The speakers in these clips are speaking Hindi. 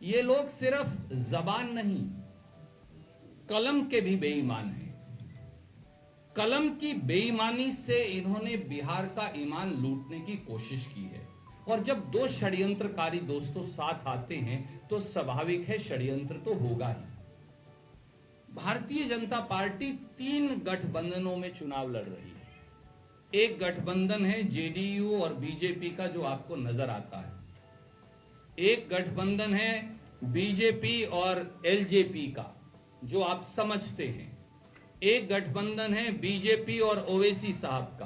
ये लोग सिर्फ जबान नहीं, कलम के भी बेईमान हैं। कलम की बेईमानी से इन्होंने बिहार का ईमान लूटने की कोशिश की है। और जब दो षड्यंत्रकारी दोस्तों साथ आते हैं तो स्वाभाविक है षड्यंत्र तो होगा ही। भारतीय जनता पार्टी 3 गठबंधनों में चुनाव लड़ रही है। एक गठबंधन है जेडीयू और बीजेपी का, जो आपको नजर आता है। एक गठबंधन है बीजेपी और एलजेपी का, जो आप समझते हैं। एक गठबंधन है बीजेपी और ओवैसी साहब का।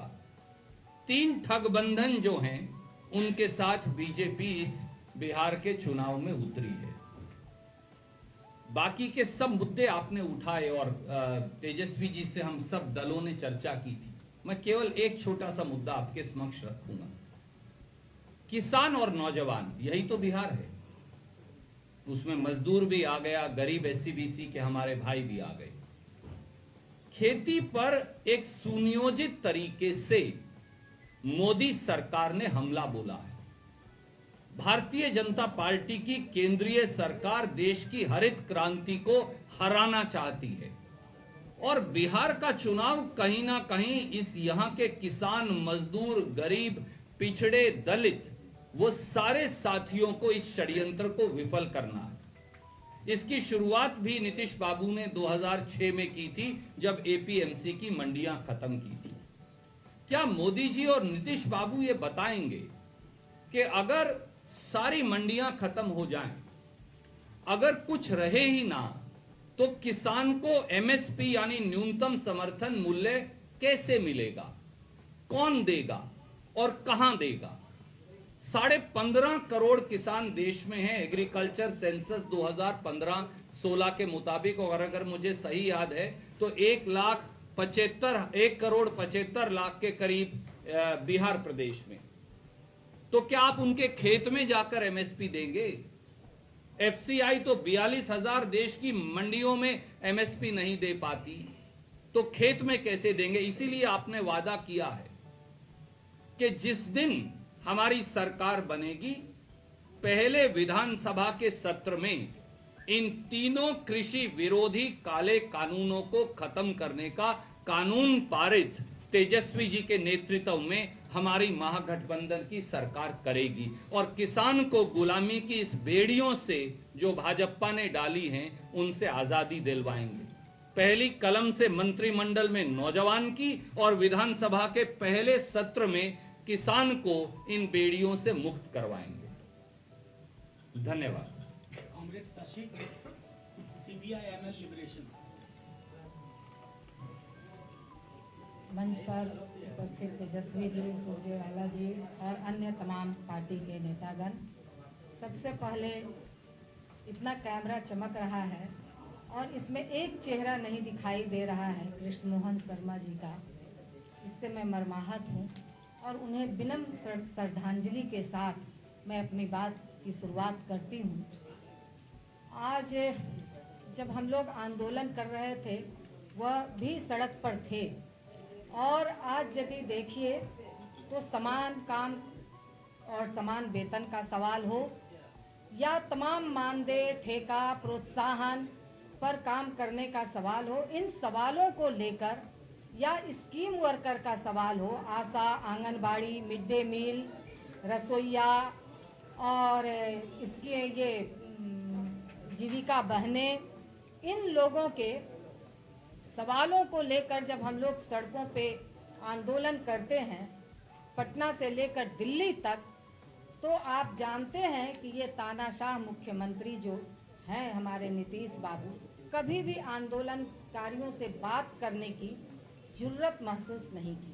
3 ठगबंधन जो हैं उनके साथ बीजेपी इस बिहार के चुनाव में उतरी है। बाकी के सब मुद्दे आपने उठाए और तेजस्वी जी से हम सब दलों ने चर्चा की थी। मैं केवल एक छोटा सा मुद्दा आपके समक्ष रखूंगा। किसान और नौजवान, यही तो बिहार है। उसमें मजदूर भी आ गया, गरीब एससीबीसी के हमारे भाई भी आ गए। खेती पर एक सुनियोजित तरीके से मोदी सरकार ने हमला बोला है। भारतीय जनता पार्टी की केंद्रीय सरकार देश की हरित क्रांति को हराना चाहती है और बिहार का चुनाव कहीं ना कहीं इस यहां के किसान, मजदूर, गरीब, पिछड़े, दलित, वो सारे साथियों को इस षड्यंत्र को विफल करना है। इसकी शुरुआत भी नीतीश बाबू ने 2006 में की थी, जब एपीएमसी की मंडियां खत्म की थी। क्या मोदी जी और नीतीश बाबू ये बताएंगे कि अगर सारी मंडियां खत्म हो जाएं, अगर कुछ रहे ही ना, तो किसान को एमएसपी यानी न्यूनतम समर्थन मूल्य कैसे मिलेगा, कौन देगा और कहां देगा? 15.5 करोड़ किसान देश में हैं। एग्रीकल्चर सेंसस 2015-16 के मुताबिक, और अगर मुझे सही याद है तो 1 करोड़ 75 लाख के करीब बिहार प्रदेश में। तो क्या आप उनके खेत में जाकर एमएसपी देंगे? एफसीआई तो 42,000 देश की मंडियों में एमएसपी नहीं दे पाती, तो खेत में कैसे देंगे? इसीलिए आपने वादा किया है कि जिस दिन हमारी सरकार बनेगी, पहले विधानसभा के सत्र में इन तीनों कृषि विरोधी काले कानूनों को खत्म करने का कानून पारित तेजस्वी जी के नेतृत्व में हमारी महागठबंधन की सरकार करेगी और किसान को गुलामी की इस बेड़ियों से जो भाजपा ने डाली हैं, उनसे आजादी दिलवाएंगे। पहली कलम से मंत्रिमंडल में नौजवान की और विधानसभा के पहले सत्र में किसान को इन बेड़ियों से मुक्त करवाएंगे। धन्यवाद। Comrade Shashi, CBI ML liberation. मंच पर उपस्थित तेजस्वी जी, सुरजेवाला जी और अन्य तमाम पार्टी के नेतागण, सबसे पहले इतना कैमरा चमक रहा है और इसमें एक चेहरा नहीं दिखाई दे रहा है कृष्ण मोहन शर्मा जी का, इससे मैं मर्माहत हूँ और उन्हें विनम्र श्रद्धांजलि के साथ मैं अपनी बात की शुरुआत करती हूँ। आज जब हम लोग आंदोलन कर रहे थे, वह भी सड़क पर थे और आज यदि देखिए तो समान काम और समान वेतन का सवाल हो या तमाम मानदेय, ठेका, प्रोत्साहन पर काम करने का सवाल हो, इन सवालों को लेकर या स्कीम वर्कर का सवाल हो, आशा, आंगनबाड़ी, मिड डे मील, रसोइया और इसके ये जीविका बहनें, इन लोगों के सवालों को लेकर जब हम लोग सड़कों पे आंदोलन करते हैं, पटना से लेकर दिल्ली तक, तो आप जानते हैं कि ये तानाशाह मुख्यमंत्री जो हैं हमारे नीतीश बाबू, कभी भी आंदोलनकारियों से बात करने की जुर्रत महसूस नहीं की।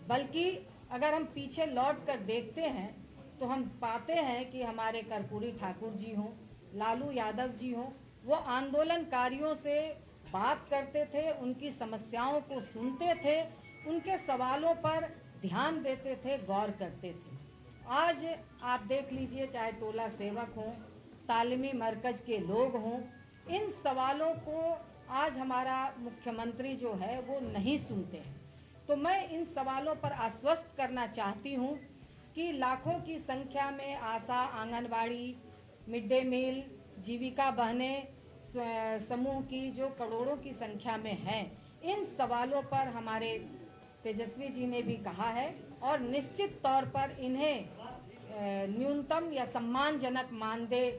बल्कि अगर हम पीछे लौट कर देखते हैं तो हम पाते हैं कि हमारे कर्पूरी ठाकुर जी हों, लालू यादव जी हों, वो आंदोलनकारियों से बात करते थे, उनकी समस्याओं को सुनते थे, उनके सवालों पर ध्यान देते थे, गौर करते थे। आज आप देख लीजिए, चाहे टोला सेवक हों, तालीमी मरकज के लोग हों, इन सवालों को आज हमारा मुख्यमंत्री जो है वो नहीं सुनते हैं। तो मैं इन सवालों पर आश्वस्त करना चाहती हूँ कि लाखों की संख्या में आशा, आंगनबाड़ी, मिड डे मील, जीविका बहनें समूह की जो करोड़ों की संख्या में हैं, इन सवालों पर हमारे तेजस्वी जी ने भी कहा है और निश्चित तौर पर इन्हें न्यूनतम या सम्मानजनक मानदेय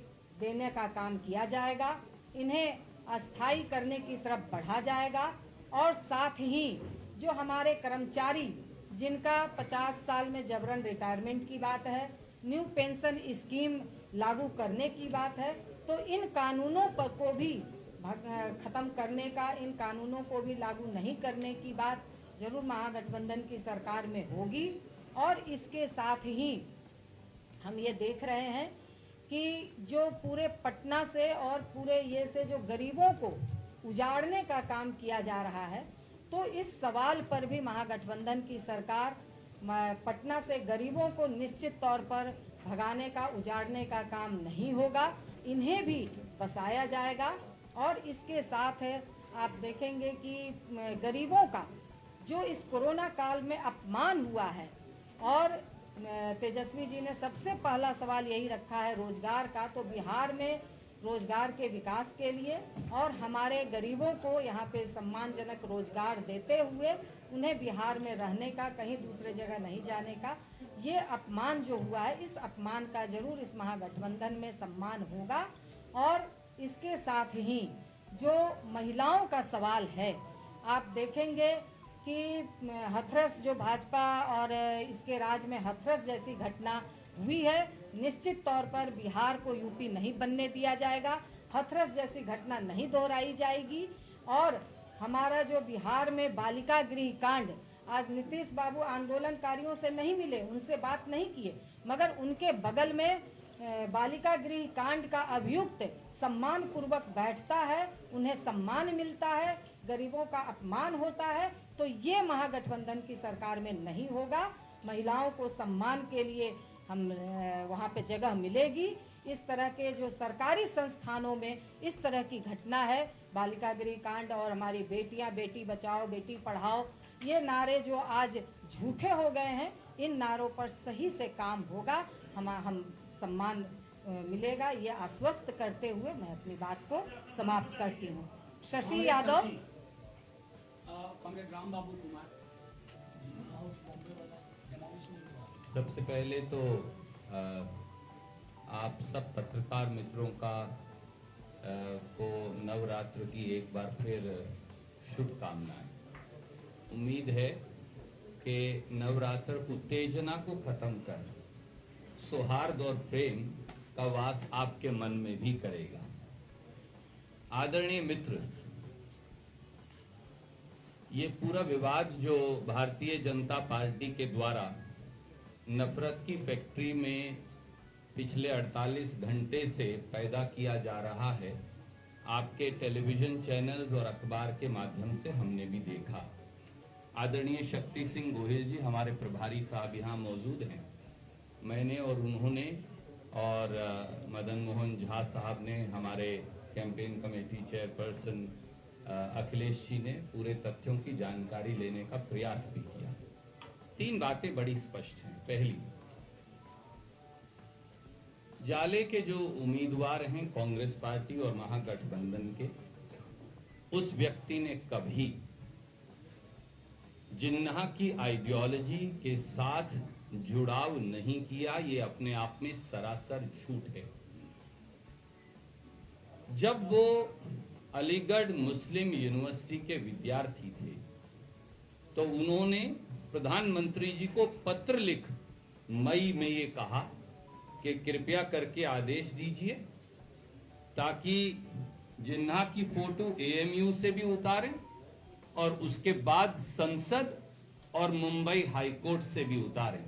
देने का काम किया जाएगा, इन्हें अस्थायी करने की तरफ बढ़ा जाएगा और साथ ही जो हमारे कर्मचारी जिनका 50 साल में जबरन रिटायरमेंट की बात है, न्यू पेंशन स्कीम लागू करने की बात है, तो इन कानूनों पर को भी खत्म करने का, इन कानूनों को भी लागू नहीं करने की बात जरूर महागठबंधन की सरकार में होगी। और इसके साथ ही हम ये देख रहे हैं कि जो पूरे पटना से और पूरे ये से जो गरीबों को उजाड़ने का काम किया जा रहा है, तो इस सवाल पर भी महागठबंधन की सरकार पटना से गरीबों को निश्चित तौर पर भगाने का, उजाड़ने का काम नहीं होगा, इन्हें भी बसाया जाएगा। और इसके साथ आप देखेंगे कि गरीबों का जो इस कोरोना काल में अपमान हुआ है, और तेजस्वी जी ने सबसे पहला सवाल यही रखा है रोजगार का, तो बिहार में रोजगार के विकास के लिए और हमारे गरीबों को यहाँ पे सम्मानजनक रोजगार देते हुए उन्हें बिहार में रहने का, कहीं दूसरे जगह नहीं जाने का, ये अपमान जो हुआ है, इस अपमान का जरूर इस महागठबंधन में सम्मान होगा। और इसके साथ ही जो महिलाओं का सवाल है, आप देखेंगे कि हथरस जो भाजपा और इसके राज में हथरस जैसी घटना हुई है, निश्चित तौर पर बिहार को यूपी नहीं बनने दिया जाएगा, हथरस जैसी घटना नहीं दोहराई जाएगी। और हमारा जो बिहार में बालिका गृह कांड, आज नीतीश बाबू आंदोलनकारियों से नहीं मिले, उनसे बात नहीं किए, मगर उनके बगल में बालिका गृह कांड का अभियुक्त सम्मान पूर्वक बैठता है, उन्हें सम्मान मिलता है, गरीबों का अपमान होता है, तो ये महागठबंधन की सरकार में नहीं होगा। महिलाओं को सम्मान के लिए हम वहाँ पे जगह मिलेगी। इस तरह के जो सरकारी संस्थानों में इस तरह की घटना है, बालिका गृह कांड और हमारी बेटियां, बेटी बचाओ बेटी पढ़ाओ, ये नारे जो आज झूठे हो गए हैं, इन नारों पर सही से काम होगा, हम सम्मान मिलेगा, ये आश्वस्त करते हुए मैं अपनी बात को समाप्त करती हूँ। शशि यादव। राम बाबू कुमार। सबसे पहले तो आप सब पत्रकार मित्रों का को नवरात्र की एक बार फिर शुभकामनाएं। उम्मीद है कि नवरात्र उत्तेजना को खत्म कर सौहार्द और प्रेम का वास आपके मन में भी करेगा। आदरणीय मित्र, ये पूरा विवाद जो भारतीय जनता पार्टी के द्वारा नफरत की फैक्ट्री में पिछले 48 घंटे से पैदा किया जा रहा है, आपके टेलीविजन चैनल्स और अखबार के माध्यम से हमने भी देखा। आदरणीय शक्ति सिंह गोहिल जी हमारे प्रभारी साहब यहाँ मौजूद हैं। मैंने और उन्होंने और मदन मोहन झा साहब ने, हमारे campaign committee chairperson Akhilesh ji ने पूरे तथ्यों की जानकारी लेने का प्रयास भी किया। 3 बातें बड़ी स्पष्ट हैं। पहली, जाले के जो उम्मीदवार हैं कांग्रेस पार्टी और महागठबंधन के, उस व्यक्ति ने कभी जिन्ना की आइडियोलॉजी के साथ जुड़ाव नहीं किया। ये अपने आप में सरासर झूठ है। जब वो अलीगढ़ मुस्लिम यूनिवर्सिटी के विद्यार्थी थे तो उन्होंने प्रधानमंत्री जी को पत्र लिख मई में ये कहा कि कृपया करके आदेश दीजिए ताकि जिन्ना की फोटो एएमयू से भी उतारें और उसके बाद संसद और मुंबई हाईकोर्ट से भी उतारें।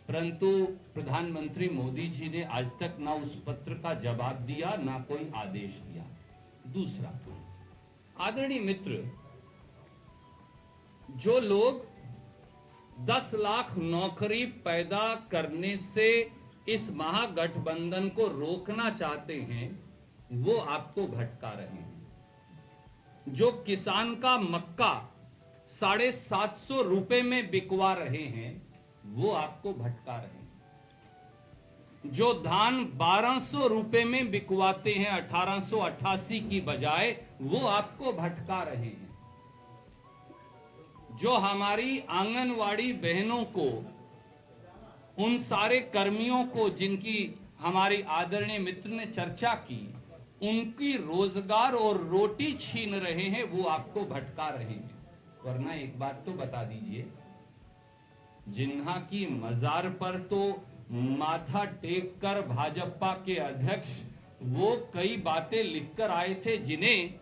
परंतु प्रधानमंत्री मोदी जी ने आज तक ना उस पत्र का जवाब दिया, ना कोई आदेश दिया। दूसरा, आदरणीय मित्र, जो लोग 10 लाख नौकरी पैदा करने से इस महागठबंधन को रोकना चाहते हैं, वो आपको भटका रहे हैं। जो किसान का मक्का 750 रुपए में बिकवा रहे हैं, वो आपको भटका रहे हैं। जो धान 1200 रुपए में बिकवाते हैं 1888 की बजाय, वो आपको भटका रहे हैं। जो हमारी आंगनवाड़ी बहनों को, उन सारे कर्मियों को जिनकी हमारी आदरणीय मित्र ने चर्चा की, उनकी रोजगार और रोटी छीन रहे हैं, वो आपको भटका रहे हैं। वरना एक बात तो बता दीजिए, जिन्हा की मजार पर तो माथा टेक कर भाजपा के अध्यक्ष वो कई बातें लिखकर आए थे, जिन्हें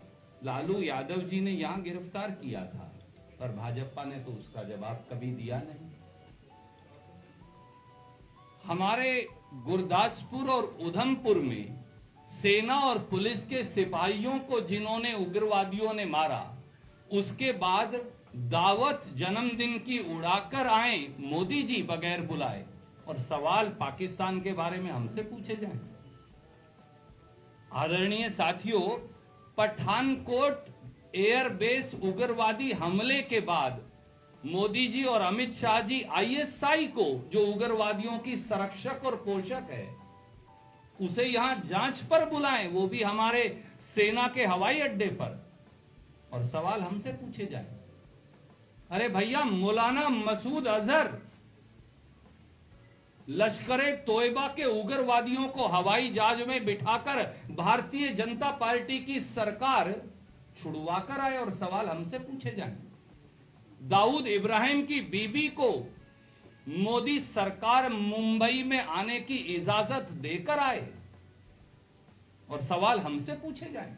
लालू यादव जी ने यहां गिरफ्तार किया था, पर भाजपा ने तो उसका जवाब कभी दिया नहीं। हमारे गुरदासपुर और उधमपुर में सेना और पुलिस के सिपाहियों को जिन्होंने उग्रवादियों ने मारा, उसके बाद दावत जन्मदिन की उड़ाकर आए मोदी जी बगैर बुलाए, और सवाल पाकिस्तान के बारे में हमसे पूछे जाएं। आदरणीय साथियों, पठानकोट एयरबेस उग्रवादी हमले के बाद मोदी जी और अमित शाह जी आईएसआई को, जो उग्रवादियों की संरक्षक और पोषक है, उसे यहां जांच पर बुलाएं, वो भी हमारे सेना के हवाई अड्डे पर, और सवाल हमसे पूछे जाएं। अरे भैया, मौलाना मसूद अजहर लश्करे तोयबा के उग्रवादियों को हवाई जहाज में बिठाकर भारतीय जनता पार्टी की सरकार छुड़वा कर आए, और सवाल हमसे पूछे जाएं। दाऊद इब्राहिम की बीबी को मोदी सरकार मुंबई में आने की इजाजत देकर आए, और सवाल हमसे पूछे जाएं।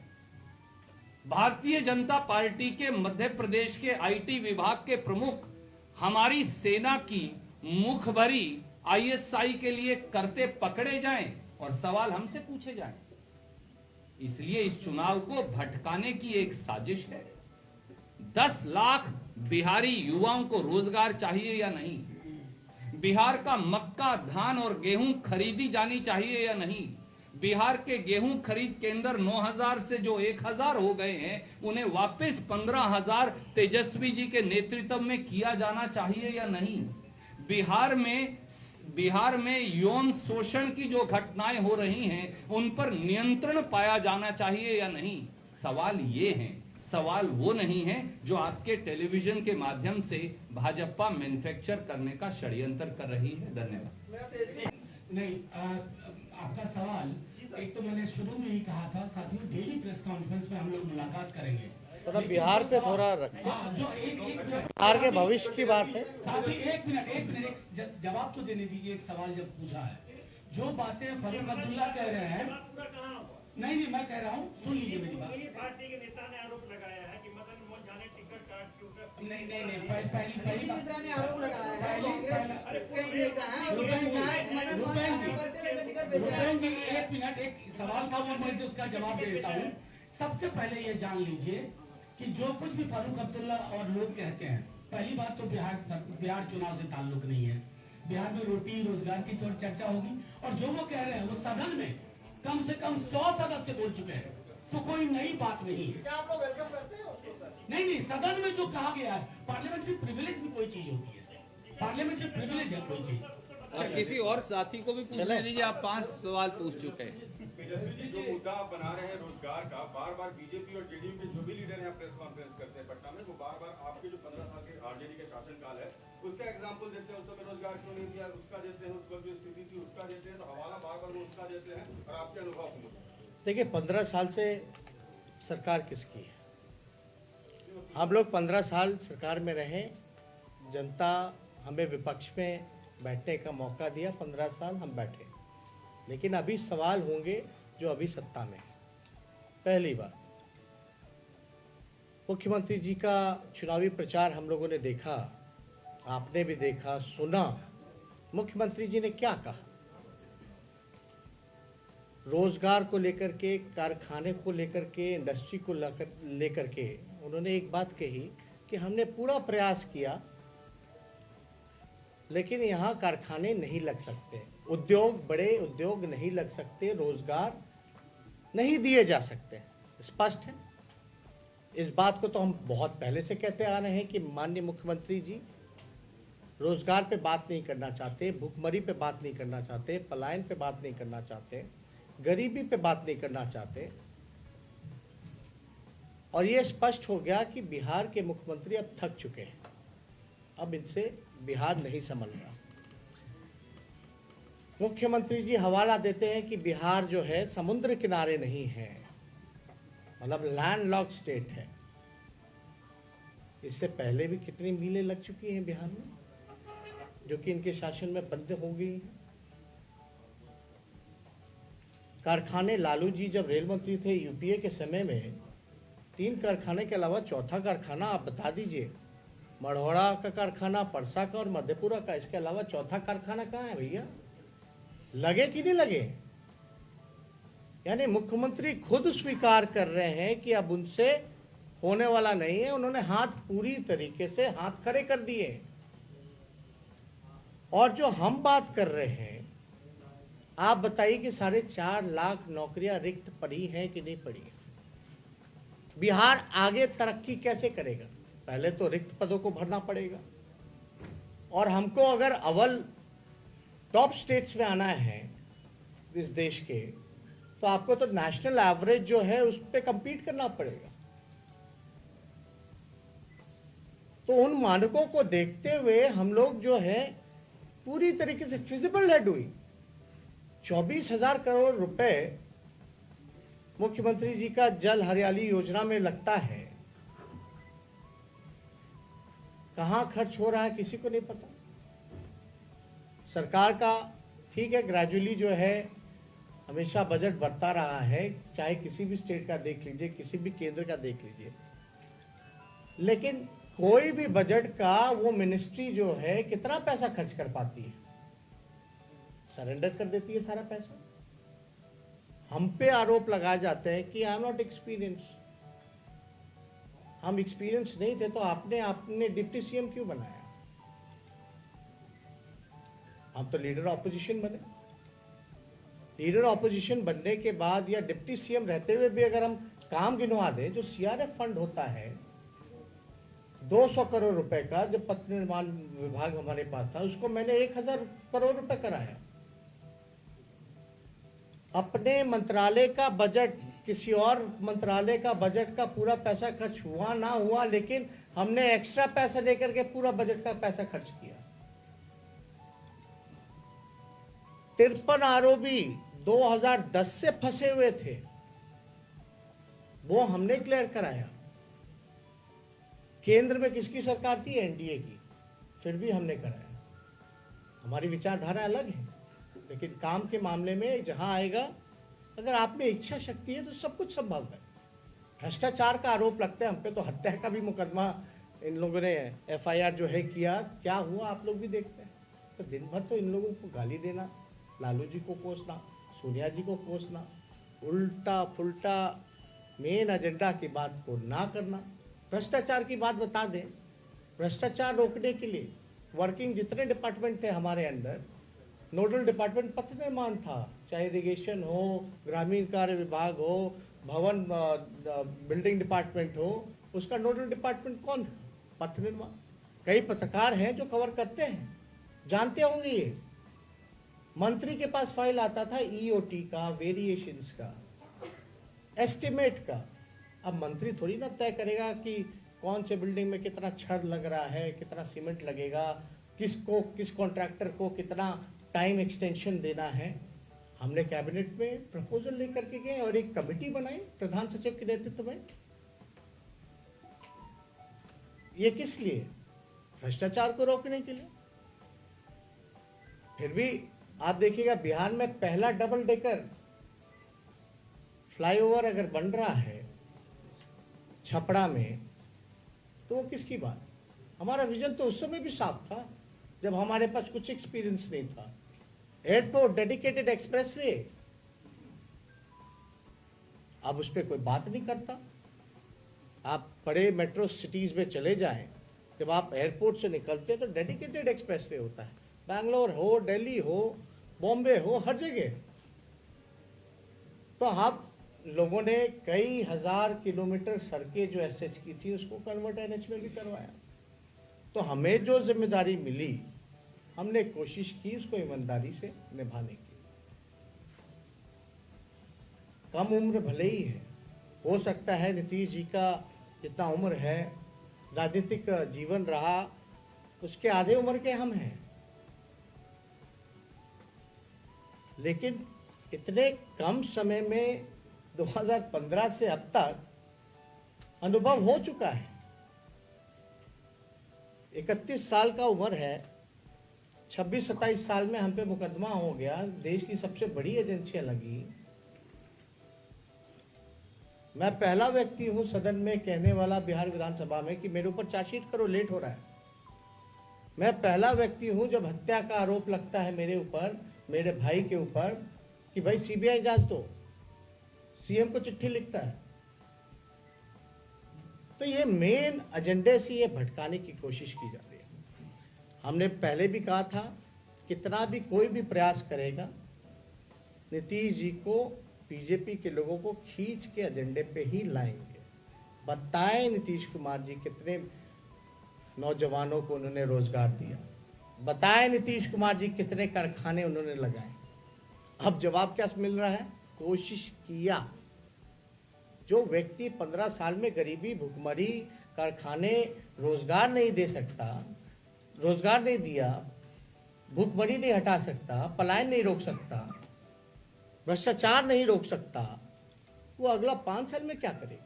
भारतीय जनता पार्टी के मध्य प्रदेश के आईटी विभाग के प्रमुख हमारी सेना की मुखबरी आईएसआई के लिए करते पकड़े जाएं, और सवाल हमसे पूछे जाएं। इसलिए इस चुनाव को भटकाने की एक साजिश है। 10 लाख बिहारी युवाओं को रोजगार चाहिए या नहीं? बिहार का मक्का, धान और गेहूं खरीदी जानी चाहिए या नहीं? बिहार के गेहूं खरीद केंद्र 9000 से जो 1000 हो गए हैं, उन्हें वापस 15000 तेजस्वी जी के नेतृत्व में किया जाना चाहिए या नहीं? बिहार में यौन शोषण की जो घटनाएं हो रही हैं, उन पर नियंत्रण पाया जाना चाहिए या नहीं? सवाल ये हैं, सवाल वो नहीं है जो आपके टेलीविजन के माध्यम से भाजपा मैन्युफैक्चर करने का षड्यंत्र कर रही है। धन्यवाद। नहीं, आपका सवाल, एक तो मैंने शुरू में ही कहा था, साथियों डेली प्रेस कॉन्फ्रेंस में हम लोग मुलाकात करेंगे। थोड़ा बिहार पे थोड़ा रखिए, जो एक बिहार के भविष्य की बात है। साथी एक मिनट एक जवाब तो देने दीजिए। एक सवाल जब पूछा है, जो बातें फारूक अब्दुल्ला कह रहे हैं, नहीं मैं कह रहा हूँ, सुन लीजिए मेरी बात। पार्टी के नेता ने आरोप लगाया है कि मदन मोहन झा ने टिकट काट के ऊपर नहीं पहली मिश्रा ने आरोप लगाया है। रूपेन जी एक मिनट, एक सवाल का मैं उसका जवाब दे देता हूँ। सबसे पहले ये जान लीजिए कि जो कुछ भी फारूक अब्दुल्ला और लोग कहते हैं, पहली बात तो बिहार चुनाव से ताल्लुक नहीं है। बिहार में रोटी रोजगार की चर्चा होगी, और जो वो कह रहे हैं वो सदन में कम से कम 100 सदस्य बोल चुके हैं, तो कोई नई बात नहीं है। क्या आप लोग वेलकम करते हैं उसको सर? नहीं, सदन में जो कहा गया है, पार्लियामेंट्री प्रिविलेज भी कोई चीज होती है, पार्लियामेंट्री प्रिविलेज है कोई चीज। किसी और साथी को भी पूछने दीजिए, आप 5 सवाल पूछ चुके हैं। तेजस्वी जी, जो मुद्दा आप बना रहे हैं रोजगार का, बार बार बीजेपी और जेडीयू के जो भी लीडर यहाँ प्रेस कॉन्फ्रेंस करते हैं पटना में, वो बार बार आपके जो 15 साल के आरजेडी के शासनकाल है उसका एग्जाम्पल देते हैं। उस समय रोजगार क्यों नहीं दिया, उसका देते हैं, उस वक्त जो स्थिति थी उसका देते हैं, तो हवाला बार बार वो उसका देते हैं। और आपके अनुभव देखिए, 15 साल से सरकार किसकी है? हम लोग 15 साल सरकार में रहे, जनता हमें विपक्ष में बैठने का मौका दिया, 15 साल हम बैठे। लेकिन अभी सवाल होंगे जो अभी सत्ता में है। पहली बात, मुख्यमंत्री जी का चुनावी प्रचार हम लोगों ने देखा, आपने भी देखा, सुना। मुख्यमंत्री जी ने क्या कहा? रोजगार को लेकर के, कारखाने को लेकर के, इंडस्ट्री को लेकर के उन्होंने एक बात कही कि हमने पूरा प्रयास किया, लेकिन यहाँ कारखाने नहीं लग सकते, उद्योग, बड़े उद्योग नहीं लग सकते, रोजगार नहीं दिए जा सकते। स्पष्ट है। इस बात को तो हम बहुत पहले से कहते आ रहे हैं कि माननीय मुख्यमंत्री जी रोजगार पे बात नहीं करना चाहते, भुखमरी पे बात नहीं करना चाहते, पलायन पे बात नहीं करना चाहते, गरीबी पे बात नहीं करना चाहते। और ये स्पष्ट हो गया कि बिहार के मुख्यमंत्री अब थक चुके हैं, अब इनसे बिहार नहीं संभल रहा। मुख्यमंत्री जी हवाला देते हैं कि बिहार जो है समुद्र किनारे नहीं है, मतलब लैंडलॉक्ड स्टेट है। इससे पहले भी कितनी मीलें लग चुकी हैं बिहार में, जो कि इनके शासन में बंद हो गई हैं। कारखाने, लालू जी जब रेल मंत्री थे यूपीए के समय में 3 कारखाने के अलावा चौथा कारखाना आप बता दीजिए। मढ़ौरा का कारखाना, परसा का और मधेपुरा का, इसके अलावा चौथा कारखाना कहाँ है भैया? लगे कि नहीं लगे? यानी मुख्यमंत्री खुद स्वीकार कर रहे हैं कि अब उनसे होने वाला नहीं है। उन्होंने हाथ पूरी तरीके से हाथ खड़े कर दिए। और जो हम बात कर रहे हैं, आप बताइए कि 4.5 लाख नौकरियां रिक्त पड़ी हैं कि नहीं पड़ी है? बिहार आगे तरक्की कैसे करेगा? पहले तो रिक्त पदों को भरना पड़ेगा, और हमको अगर अव्वल टॉप स्टेट्स में आना है इस देश के, तो आपको तो नेशनल एवरेज जो है उस पर कंपीट करना पड़ेगा। तो उन मानकों को देखते हुए हम लोग जो है पूरी तरीके से फिजिबल है डूइंग। 24,000 करोड़ रुपए मुख्यमंत्री जी का जल हरियाली योजना में लगता है, कहां खर्च हो रहा है किसी को नहीं पता। सरकार का ठीक है, ग्रेजुअली जो है हमेशा बजट बढ़ता रहा है, चाहे किसी भी स्टेट का देख लीजिए, किसी भी केंद्र का देख लीजिए, लेकिन कोई भी बजट का वो मिनिस्ट्री जो है कितना पैसा खर्च कर पाती है? सरेंडर कर देती है सारा पैसा। हम पे आरोप लगाए जाते हैं कि आई एम नॉट एक्सपीरियंस। हम एक्सपीरियंस नहीं थे तो आपने डिप्टी सीएम क्यों बनाया? हम तो लीडर ऑपोजिशन बने। लीडर ऑपोजिशन बनने के बाद या डिप्टी सीएम रहते हुए भी अगर हम काम गिनवा दें, जो सीआरएफ फंड होता है 200 करोड़ रुपए का, जब पथ निर्माण विभाग हमारे पास था, उसको मैंने 1000 करोड़ रुपए कराया। अपने मंत्रालय का बजट, किसी और मंत्रालय का बजट का पूरा पैसा खर्च हुआ ना हुआ, लेकिन हमने एक्स्ट्रा पैसा लेकर के पूरा बजट का पैसा खर्च किया। 53 आरओबी 2010 से फंसे हुए थे, वो हमने क्लियर कराया। केंद्र में किसकी सरकार थी? एनडीए की, फिर भी हमने कराया। हमारी विचारधारा अलग है, लेकिन काम के मामले में जहां आएगा, अगर आप में इच्छा शक्ति है तो सब कुछ संभव है। भ्रष्टाचार का आरोप लगता है हम पे, तो हत्या का भी मुकदमा इन लोगों ने एफआईआर जो है किया, क्या हुआ आप लोग भी देखते हैं। तो दिन भर तो इन लोगों को गाली देना, लालू जी को कोसना, सोनिया जी को कोसना, उल्टा फुल्टा मेन एजेंडा की बात को ना करना। भ्रष्टाचार की बात बता दें, भ्रष्टाचार रोकने के लिए वर्किंग जितने डिपार्टमेंट थे हमारे अंदर, नोडल डिपार्टमेंट पथ निर्माण था, चाहे इरिगेशन हो, ग्रामीण कार्य विभाग हो, भवन बिल्डिंग डिपार्टमेंट हो, उसका नोडल डिपार्टमेंट कौन था? पथ निर्माण। कई पत्रकार हैं जो कवर करते हैं, जानते होंगे ये। मंत्री के पास फाइल आता था ईओटी का, वेरिएशंस का, एस्टिमेट का। अब मंत्री थोड़ी ना तय करेगा कि कौन से बिल्डिंग में कितना छड़ लग रहा है, कितना सीमेंट लगेगा, किस कॉन्ट्रैक्टर को कितना टाइम एक्सटेंशन देना है। हमने कैबिनेट में प्रपोजल लेकर के गए और एक कमेटी बनाई प्रधान सचिव के नेतृत्व में। ये किस लिए? भ्रष्टाचार को रोकने के लिए। फिर भी आप देखिएगा, बिहार में पहला डबल डेकर फ्लाईओवर अगर बन रहा है छपड़ा में, तो वो किसकी बात? हमारा विजन तो उस समय भी साफ था, जब हमारे पास कुछ एक्सपीरियंस नहीं था। एयरपोर्ट, डेडिकेटेड एक्सप्रेसवे, अब उस पर कोई बात नहीं करता। आप बड़े मेट्रो सिटीज में चले जाएं, जब आप एयरपोर्ट से निकलते हैं तो डेडिकेटेड एक्सप्रेसवे होता है। बैंगलोर हो, दिल्ली हो, बॉम्बे हो, हर जगह। तो आप लोगों ने कई हजार किलोमीटर सड़कें जो एसएच की थी उसको कन्वर्ट एनएच में भी करवाया। तो तो हमें जो जिम्मेदारी मिली हमने कोशिश की उसको ईमानदारी से निभाने की। कम उम्र भले ही है, हो सकता है नीतीश जी का जितना उम्र है, राजनीतिक जीवन रहा, उसके आधे उम्र के हम हैं, लेकिन इतने कम समय में 2015 से अब तक अनुभव हो चुका है। 31 साल का उम्र है, 26-27 साल में हम पे मुकदमा हो गया, देश की सबसे बड़ी एजेंसियां लगी। मैं पहला व्यक्ति हूं सदन में कहने वाला बिहार विधानसभा में कि मेरे ऊपर चार्जशीट करो, लेट हो रहा है। मैं पहला व्यक्ति हूं जब हत्या का आरोप लगता है मेरे ऊपर, मेरे भाई के ऊपर, कि भाई सीबीआई जांच दो, सीएम को चिट्ठी लिखता है। तो ये मेन एजेंडे से ये भटकाने की कोशिश की जा रही है। हमने पहले भी कहा था, कितना भी कोई भी प्रयास करेगा, नीतीश जी को, बीजेपी के लोगों को खींच के एजेंडे पे ही लाएंगे। बताएं नीतीश कुमार जी कितने नौजवानों को उन्होंने रोजगार दिया, बताएं नीतीश कुमार जी कितने कारखाने उन्होंने लगाए। अब जवाब क्या मिल रहा है? कोशिश किया। जो व्यक्ति 15 साल में गरीबी, भुखमरी, कारखाने, रोजगार नहीं दे सकता, रोजगार नहीं दिया, भुखमरी नहीं हटा सकता, पलायन नहीं रोक सकता, भ्रष्टाचार नहीं रोक सकता, वो अगला 5 साल में क्या करेगा?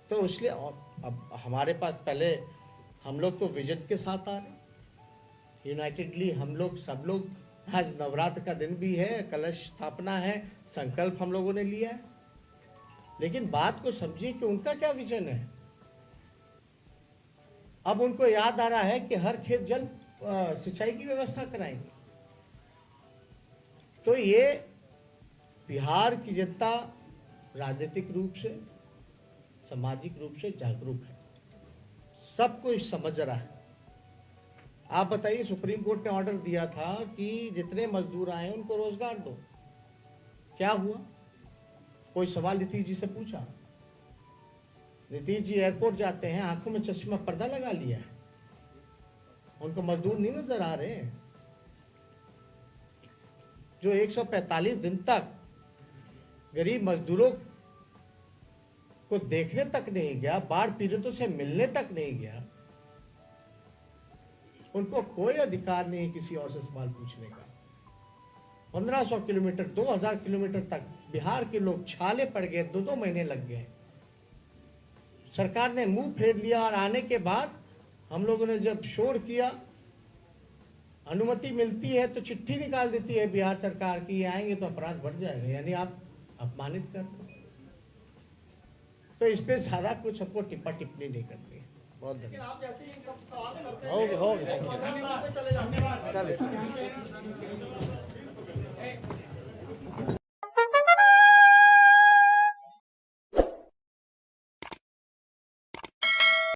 तो इसलिए अब हमारे पास, पहले हम लोग तो विजन के साथ आ रहे, यूनाइटेडली हम लोग, सब लोग, आज नवरात्र का दिन भी है, कलश स्थापना है, संकल्प हम लोगों ने लिया है, लेकिन बात को समझिए कि उनका क्या विजन है। अब उनको याद आ रहा है कि हर खेत जल सिंचाई की व्यवस्था कराएंगे। तो ये बिहार की जनता राजनीतिक रूप से, सामाजिक रूप से जागरूक है, सब कुछ समझ रहा है। आप बताइए, सुप्रीम कोर्ट ने ऑर्डर दिया था कि जितने मजदूर आए उनको रोजगार दो, क्या हुआ? कोई सवाल नीतीश जी से पूछा? नीतीश जी एयरपोर्ट जाते हैं, आंखों में चश्मा, पर्दा लगा लिया है, उनको मजदूर नहीं नजर आ रहे। जो 145 दिन तक गरीब मजदूरों को देखने तक नहीं गया, बाढ़ पीड़ितों से मिलने तक नहीं गया, उनको कोई अधिकार नहीं किसी और से सवाल पूछने का। 1500 किलोमीटर, 2000 किलोमीटर तक बिहार के लोग छाले पड़ गए, 2-2 महीने लग गए। सरकार ने मुंह फेर लिया और आने के बाद हम लोगों ने जब शोर किया, अनुमति मिलती है तो चिट्ठी निकाल देती है बिहार सरकार की, आएंगे तो अपराध बढ़ जाएगा, यानी आप अपमानित कर रहे। तो इस पे ज्यादा कुछ हमको टिप्पणी नहीं करनी है। बहुत धन्यवाद। आप जैसे ही सब सवाल करते हैं, हो गया, चले जाते हैं। चलिए।